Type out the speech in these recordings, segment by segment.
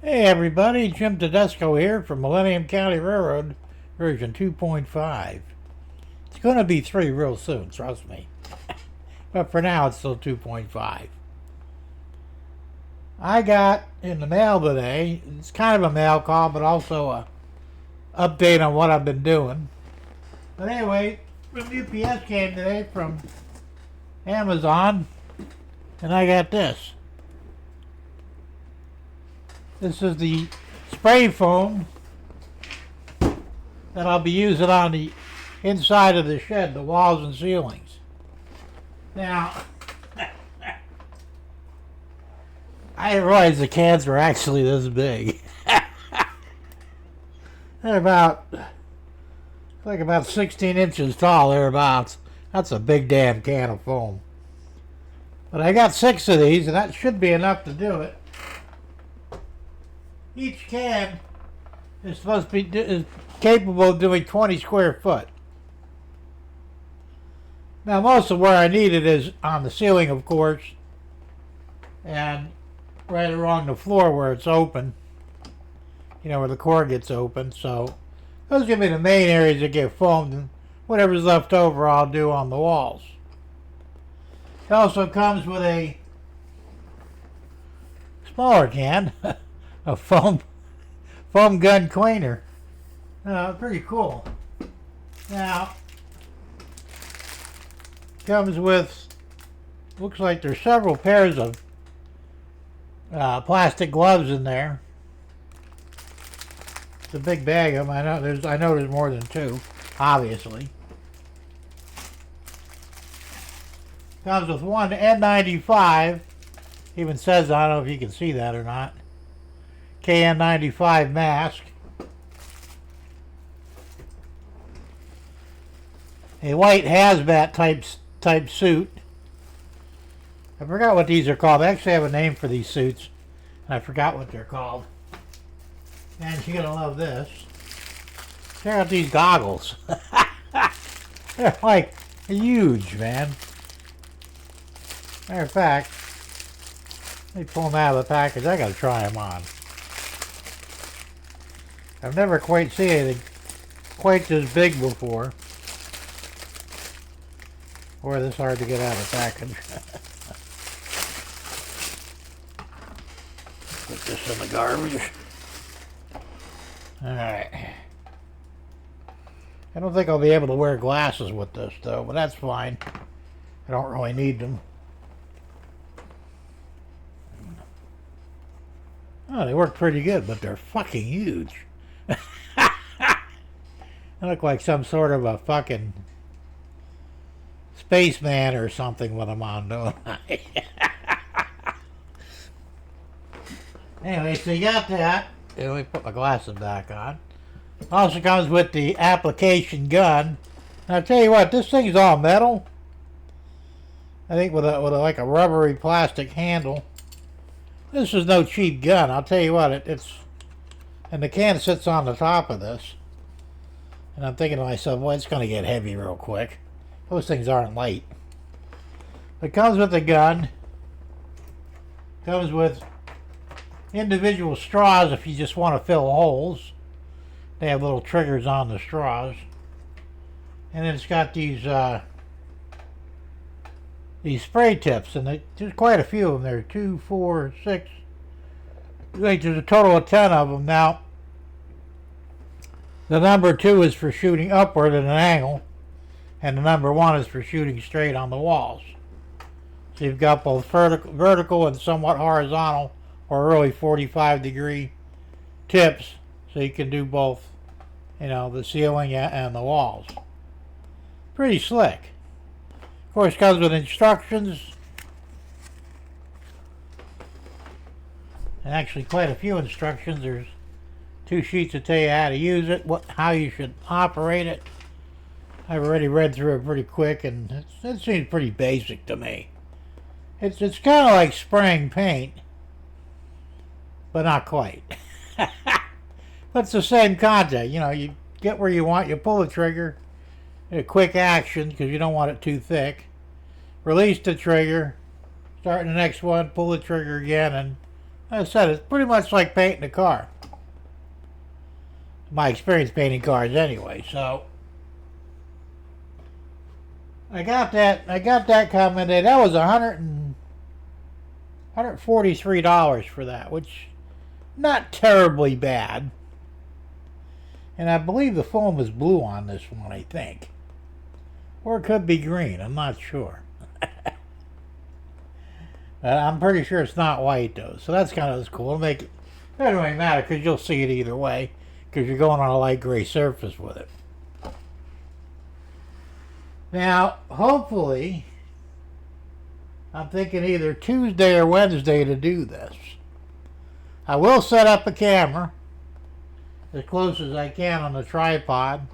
Hey everybody, Jim Tedesco here from Millennium County RR version 2.5. It's going to be 3 real soon, trust me. But for now it's still 2.5. I got in the mail today, it's kind of a mail call but also a update on what I've been doing. But anyway, from UPS came today from Amazon and I got this. This is the spray foam that I'll be using on the inside of the shed, the walls and ceilings. Now, I didn't realize the cans were actually this big. They're about 16 inches tall, thereabouts. That's a big damn can of foam. But I got 6 of these, and that should be enough to do it. Each can is supposed to be is capable of doing 20 square foot. Now most of where I need it is on the ceiling, of course, and right along the floor where it's open, you know, where the core gets open. So those are going to be the main areas that get foamed, and whatever's left over I'll do on the walls. It also comes with a smaller can a foam gun cleaner. Pretty cool. Now, comes with, looks like there's several pairs of plastic gloves in there. It's a big bag of them. I know there's more than 2, obviously. Comes with one N95. Even says, I don't know if you can see that or not, KN95 mask, a white hazmat type suit. I forgot what these are called. I actually have a name for these suits, and I forgot what they're called. And you're gonna love this. Check out these goggles. They're like huge, man. Matter of fact, let me pull them out of the package. I gotta try them on. I've never quite seen anything quite this big before, or this hard to get out of the package. Put this in the garbage. Alright. I don't think I'll be able to wear glasses with this though, but that's fine. I don't really need them. Oh, they work pretty good, but they're fucking huge. I look like some sort of a fucking spaceman or something with them on, don't I? Anyway, so you got that. Let me put my glasses back on. Also comes with the application gun. And I'll tell you what, this thing's all metal. I think with like a rubbery plastic handle. This is no cheap gun. I'll tell you what, it's and the can sits on the top of this. And I'm thinking to myself, well, it's going to get heavy real quick. Those things aren't light. It comes with a gun. Comes with individual straws if you just want to fill holes. They have little triggers on the straws. And then it's got these spray tips, and there's quite a few of them. There are 2, 4, 6. I think there's a total of 10 of them. Now, the number 2 is for shooting upward at an angle, and the number 1 is for shooting straight on the walls. So you've got both vertical and somewhat horizontal, or really 45-degree tips, so you can do both, you know, the ceiling and the walls. Pretty slick. Of course, it comes with instructions, and actually quite a few instructions. There's 2 sheets that tell you how to use it, how you should operate it. I've already read through it pretty quick, and it seems pretty basic to me. It's kind of like spraying paint, but not quite. But it's the same concept. You know, you get where you want, you pull the trigger, a quick action because you don't want it too thick. Release the trigger, start the next one, pull the trigger again, and I said, it's pretty much like painting a car. My experience painting cars anyway, so I got that commented. That was $143 for that, which not terribly bad. And I believe the foam is blue on this one, I think. Or it could be green, I'm not sure. I'm pretty sure it's not white though, so that's kind of cool. It'll make it doesn't really matter because you'll see it either way because you're going on a light gray surface with it. Now, hopefully, I'm thinking either Tuesday or Wednesday to do this. I will set up a camera as close as I can on the tripod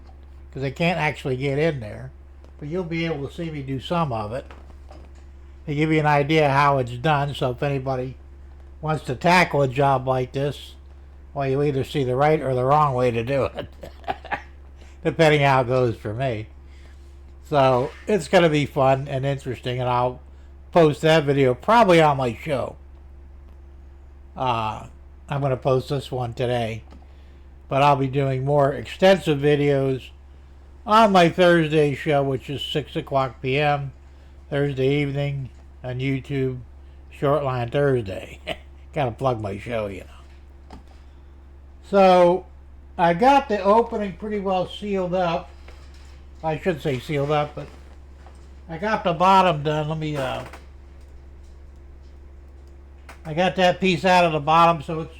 because I can't actually get in there, but you'll be able to see me do some of it to give you an idea how it's done. So if anybody wants to tackle a job like this, well, you either see the right or the wrong way to do it, depending how it goes for me. So it's going to be fun and interesting, and I'll post that video probably on my show. I'm going to post this one today, but I'll be doing more extensive videos on my Thursday show, which is 6 o'clock p.m. Thursday evening on YouTube, Shortline Thursday. Gotta plug my show, you know. So I got the opening pretty well sealed up. I should say sealed up, but I got the bottom done. Let me I got that piece out of the bottom, so it's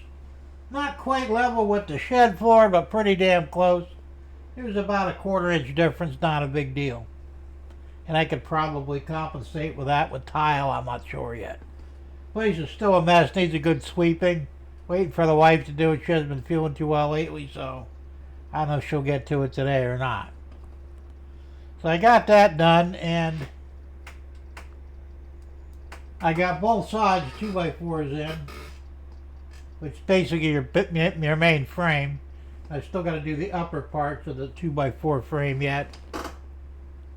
not quite level with the shed floor, but pretty damn close. There's about a 1/4 inch difference, not a big deal. And I could probably compensate with that with tile, I'm not sure yet. Place is still a mess, needs a good sweeping. Waiting for the wife to do it. She hasn't been feeling too well lately, so I don't know if she'll get to it today or not. So I got that done, and I got both sides 2x4s in, which is basically your main frame. I still got to do the upper parts of the 2x4 frame yet.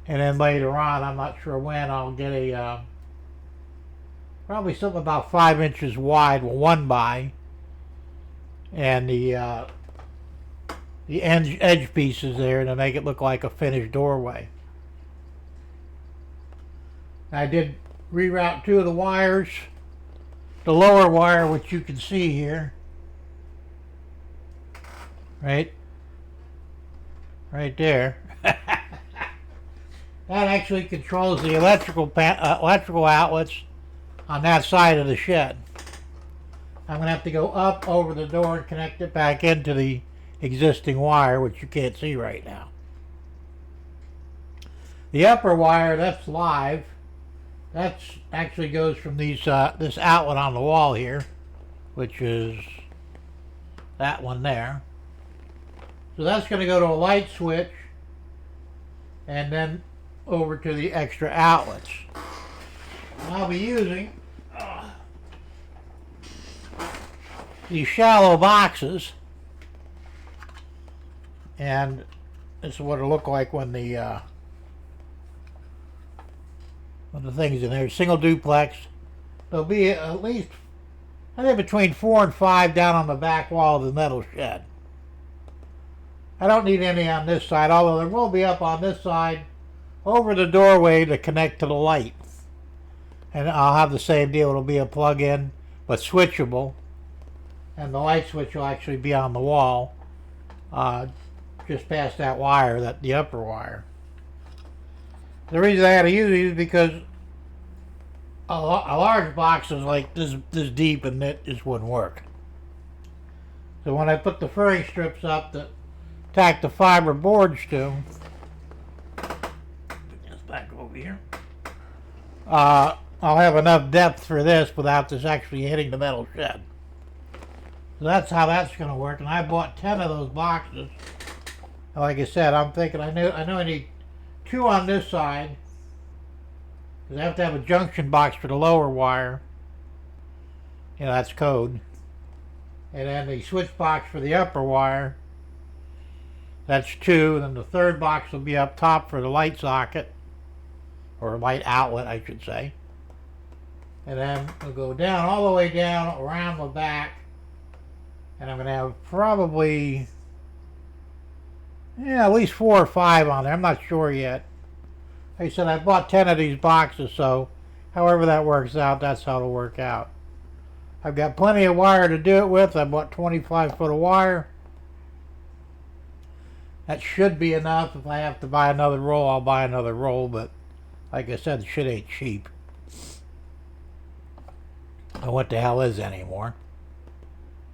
And then later on, I'm not sure when, I'll get a probably something about 5 inches wide with 1x, and the edge pieces there to make it look like a finished doorway. I did reroute 2 of the wires. The lower wire, which you can see here, right there. That actually controls the electrical outlets on that side of the shed. I'm going to have to go up over the door and connect it back into the existing wire, which you can't see right now. The upper wire, that's live. That actually goes from these this outlet on the wall here, which is that one there. So that's going to go to a light switch, and then over to the extra outlets. I'll be using these shallow boxes, and this is what it'll look like when the thing's in there. Single duplex. There'll be at least, I think, between 4 and 5 down on the back wall of the metal shed. I don't need any on this side, although there will be up on this side over the doorway to connect to the light. And I'll have the same deal. It'll be a plug-in, but switchable. And the light switch will actually be on the wall, just past that wire, the upper wire. The reason I had to use these is because a large box is like this deep, and it just wouldn't work. So when I put the furring strips up that tack the fiber boards to, back over here, I'll have enough depth for this without this actually hitting the metal shed. So that's how that's going to work. And I bought 10 of those boxes. And like I said, I'm thinking I know I need 2 on this side, because I have to have a junction box for the lower wire. You know, that's code. And then the switch box for the upper wire. That's 2. And then the third box will be up top for the light socket, or light outlet, I should say. And then we'll go down, all the way down, around the back. And I'm going to have probably, yeah, at least 4 or 5 on there. I'm not sure yet. Like I said, I bought 10 of these boxes, so however that works out, that's how it'll work out. I've got plenty of wire to do it with. I bought 25 foot of wire. That should be enough. If I have to buy another roll, I'll buy another roll, but like I said, the shit ain't cheap. And what the hell is anymore?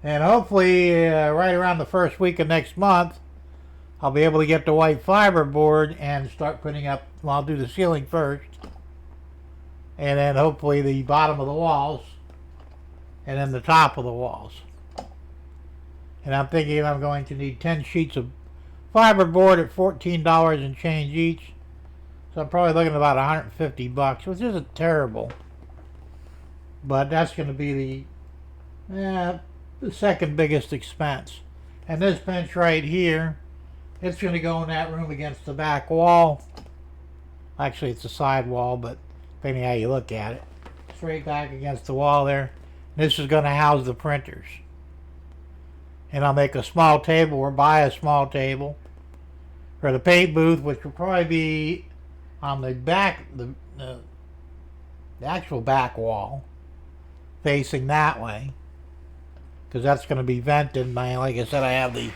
And hopefully, right around the first week of next month, I'll be able to get the white fiber board and start putting up, well, I'll do the ceiling first. And then hopefully the bottom of the walls. And then the top of the walls. And I'm thinking I'm going to need 10 sheets of fiberboard at $14 and change each. So I'm probably looking at about 150 bucks, which isn't terrible. But that's going to be the second biggest expense. And this bench right here, it's going to go in that room against the back wall. Actually, it's a side wall, but depending how you look at it. Straight back against the wall there. This is going to house the printers. And I'll make a small table or buy a small table for the paint booth, which will probably be on the back, the actual back wall, facing that way. Because that's going to be vented. And like I said, I have the,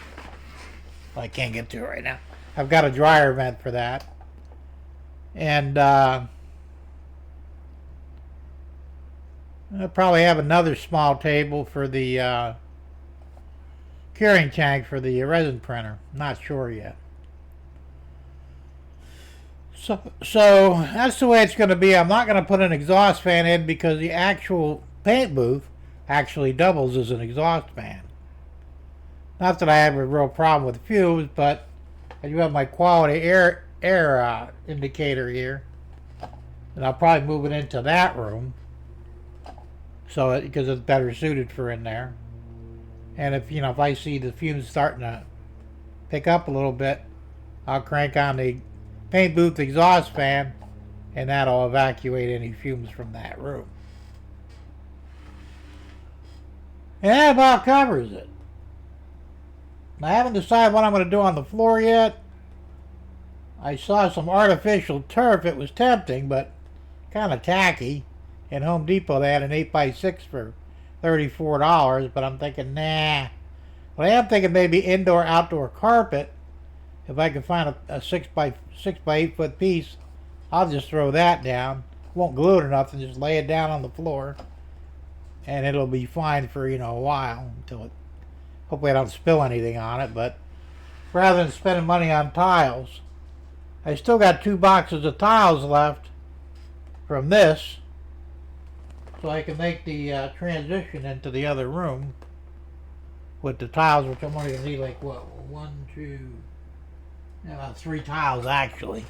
I can't get to it right now. I've got a dryer vent for that. And I'll probably have another small table for the curing tank for the resin printer. Not sure yet. So that's the way it's going to be. I'm not going to put an exhaust fan in because the actual paint booth actually doubles as an exhaust fan. Not that I have a real problem with fumes, but I do have my quality air indicator here. And I'll probably move it into that room. So because it's better suited for in there. And if if I see the fumes starting to pick up a little bit, I'll crank on the paint booth exhaust fan, and that'll evacuate any fumes from that room. And that about covers it. I haven't decided what I'm going to do on the floor yet. I saw some artificial turf. It was tempting, but kind of tacky. In Home Depot, they had an 8x6 for $34, but I'm thinking, nah. But I am thinking maybe indoor-outdoor carpet. If I can find a 6x8 foot piece, I'll just throw that down. Won't glue it or nothing, just lay it down on the floor. And it'll be fine for, a while until it, hopefully I don't spill anything on it. But rather than spending money on tiles, I still got 2 boxes of tiles left from this. So I can make the transition into the other room with the tiles, which I'm only going to need like, what, 1, 2, about 3 tiles actually.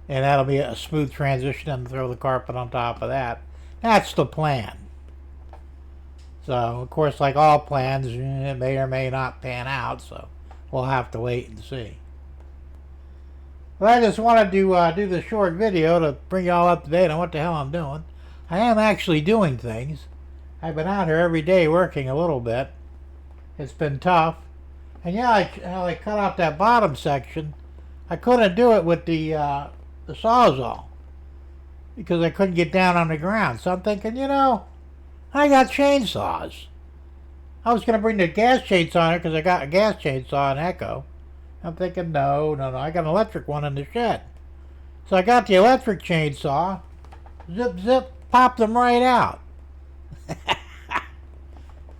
And that'll be a smooth transition and throw the carpet on top of that. That's the plan. So, of course, like all plans, it may or may not pan out, so we'll have to wait and see. But I just wanted to do this short video to bring you all up to date on what the hell I'm doing. I am actually doing things. I've been out here every day working a little bit. It's been tough. And yeah, I cut out that bottom section. I couldn't do it with the Sawzall because I couldn't get down on the ground. So I'm thinking, I got chainsaws. I was going to bring the gas chainsaw in because I got a gas chainsaw in Echo. I'm thinking, no, I got an electric one in the shed. So I got the electric chainsaw, zip, zip, popped them right out.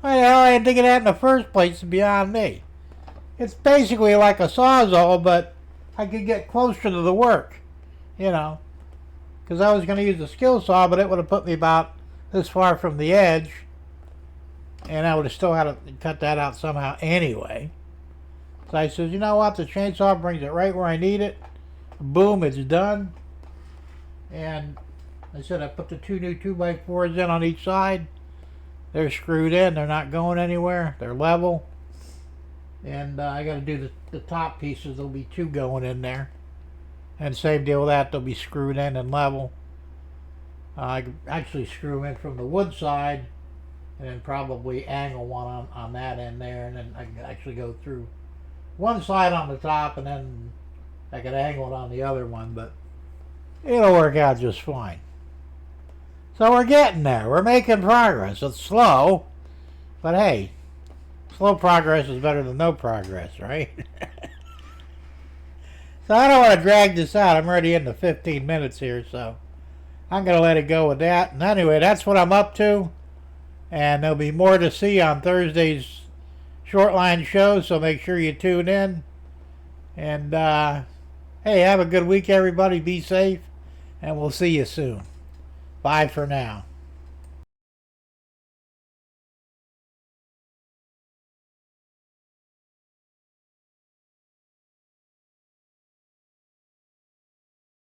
Why the hell I didn't think of that in the first place is beyond me. It's basically like a Sawzall, but I could get closer to the work, Because I was going to use a skill saw, but it would have put me about this far from the edge. And I would have still had to cut that out somehow anyway. So I said, you know what, the chainsaw brings it right where I need it. Boom, it's done. And I said I put the 2 new 2x4s in on each side. They're screwed in, they're not going anywhere, they're level. And I got to do the top pieces, there'll be 2 going in there. And same deal with that, they'll be screwed in and level. I could actually screw them in from the wood side and then probably angle one on that end there, and then I can actually go through one side on the top and then I could angle it on the other one, but it'll work out just fine. So we're getting there. We're making progress. It's slow, but hey, slow progress is better than no progress, right? So I don't want to drag this out. I'm already into 15 minutes here, so I'm going to let it go with that. And anyway, that's what I'm up to. And there'll be more to see on Thursday's Shortline show, so make sure you tune in. And hey, have a good week, everybody. Be safe, and we'll see you soon. Bye for now.